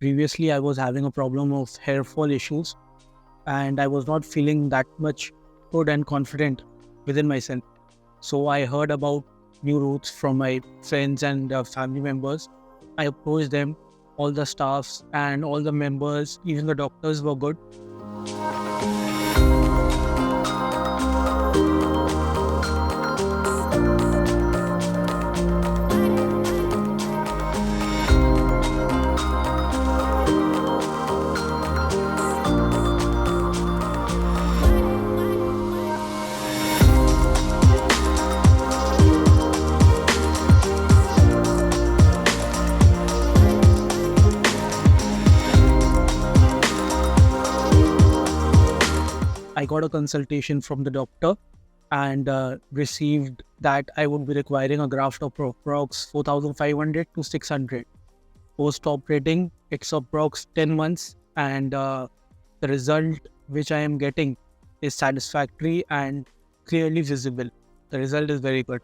Previously, I was having a problem of hair fall issues, and I was not feeling that much good and confident within myself. So I heard about new roots from my friends and family members. I approached them, all the staffs and all the members, even the doctors were good. I got a consultation from the doctor and received that I would be requiring a graft of approx 4,500 to 600. Post operating, it's approx 10 months, and the result which I am getting is satisfactory and clearly visible. The result is very good.